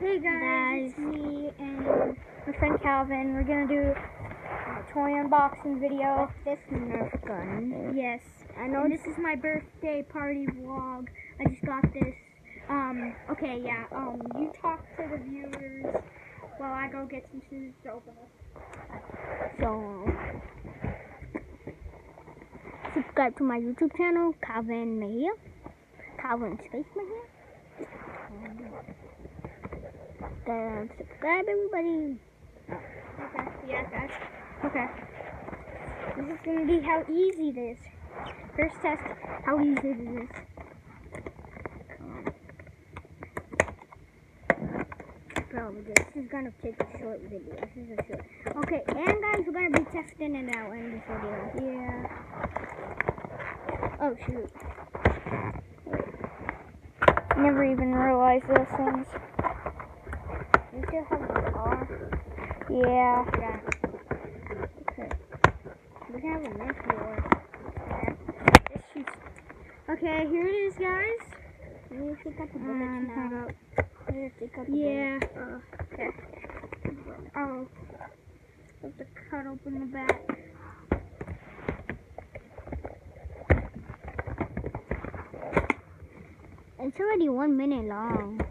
Hey guys, it's me and my friend Calvin. We're gonna do a toy unboxing video. This Nerf gun. Yes, I know this is my birthday party vlog. I just got this. Okay, yeah. You talk to the viewers while I go get some scissors to open it. So, subscribe to my YouTube channel, Calvin Mejia. Calvin Space Mejia. Then subscribe, everybody. Okay, yeah, guys. Okay. This is gonna be how easy it is. First test, how easy it is. Probably this is gonna take a short video. This is a short. Okay, and guys, we're gonna be testing it out in this video. Yeah. Oh shoot! Never even realized those things. You still have the car. Yeah. Okay. We have a nice door. This shoots. Okay, here it is, guys. You pick up the bullets now. Hold up. You pick up the Yeah. bullets. Okay. Oh. Have to cut open the back. It's already 1 minute long.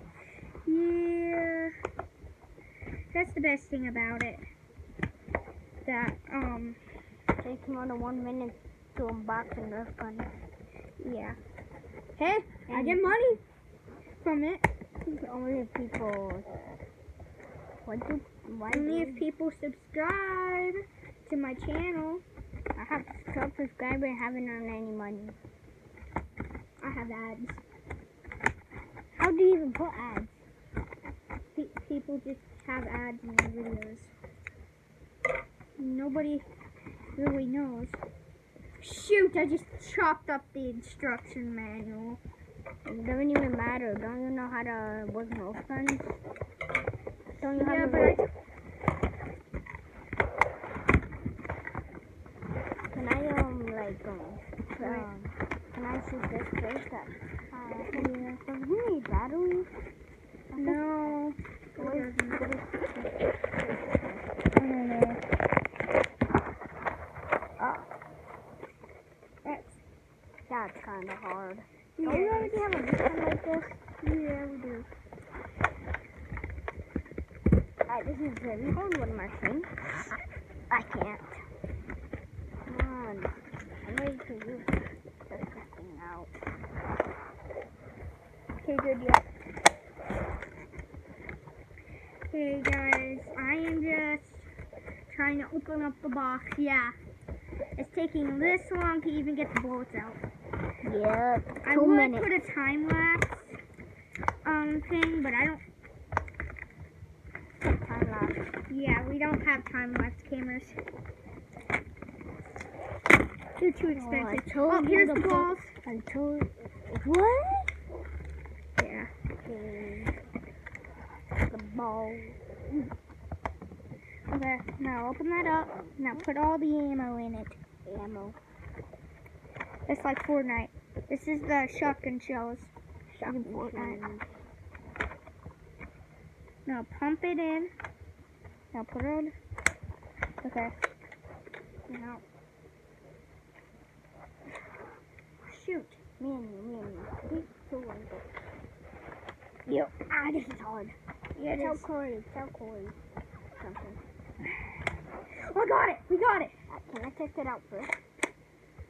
Yeah. That's the best thing about it. That, Takes more than 1 minute to unbox a Nerf gun. yeah. Hey, I And- get money from it. Only if people. Why Only do if people subscribe to my channel. I have 12 subscribers and haven't earned any money? I have ads. How do you even put ads? People just have ads in their videos. Nobody really knows. Shoot, I just chopped up the instruction manual. It doesn't even matter. Don't you know how to work Nerf guns? Don't you Yeah, have but Can I can I shoot this first? yeah. Does he need batteries? No. I don't know. Oh, that's kind of hard. Don't you already have a big one like this? Yeah, we do. This is very hard with my thing. I can't. Come on. I'm ready to use this thing out. Okay, good, yeah. Hey guys, I am just trying to open up the box. Yeah. It's taking this long to even get the bullets out. Yep. I 2 would minutes. put a time lapse thing, but I don't. Time lapse. Yeah, we don't have time lapse cameras. They're too expensive. told Oh, you here's to the put- balls. What? Yeah. Okay. The ball. Okay, now open that up. Now put all the ammo in it. Ammo. It's like Fortnite. This is the shotgun shells. Shotgun Fortnite. shells. Now pump it in. Now put it on. Okay. Now. Shoot. Me and you. These two ones. Yo. This is hard. Yeah, Tell it is. Corey something. Oh, I got it. We got it. Can I test it out first?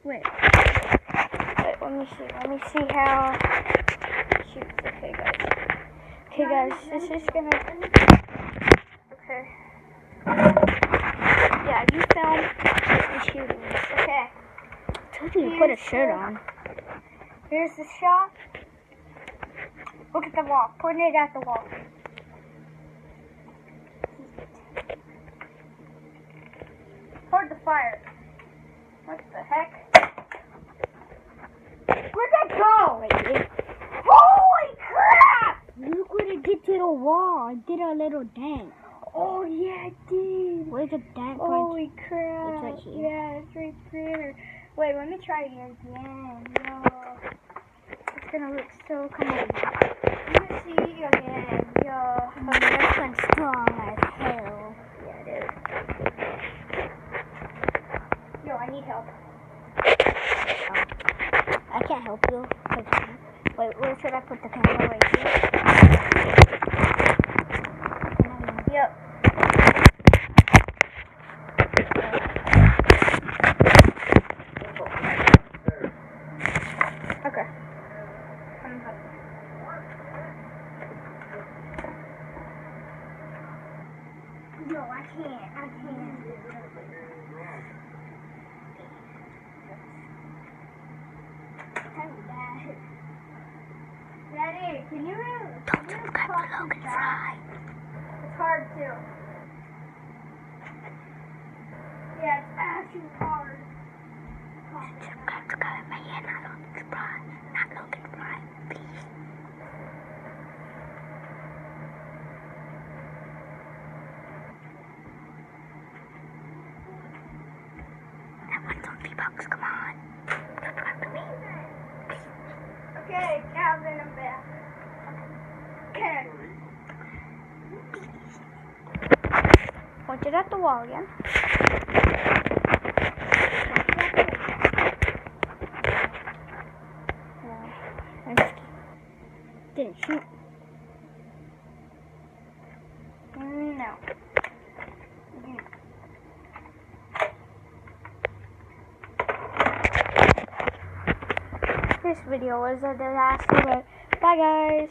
Wait. Let me see. Let me see how. Shoot. Okay, guys. Okay, guys. This is gonna. Okay. Yeah, you film the shooting. Okay. I told you to put a shirt on. Here's the shot. Look at the wall. Point it at the wall. Toward the fire. What the heck? Where'd that go? Holy crap! Look what it did to the wall. It did a little dent. Oh yeah, it did. Where's the dent? Holy crap. It's right here. Yeah, it's right there. Wait, let me try it again. Yo. It's gonna look so cool. Let me see again. Yo. No, I can't. I can't. Daddy, can you Don't look at Logan Fry. It's hard to. Yeah, it's actually hard. Subscribe to my hand, not Logan Fry. Not Logan Fry, please. I want some V-Bucks, come on. Subscribe to me. Okay, Calvin, I'm back. Okay. Point it at the wall again. Didn't shoot. No. This video was a disaster, but bye guys.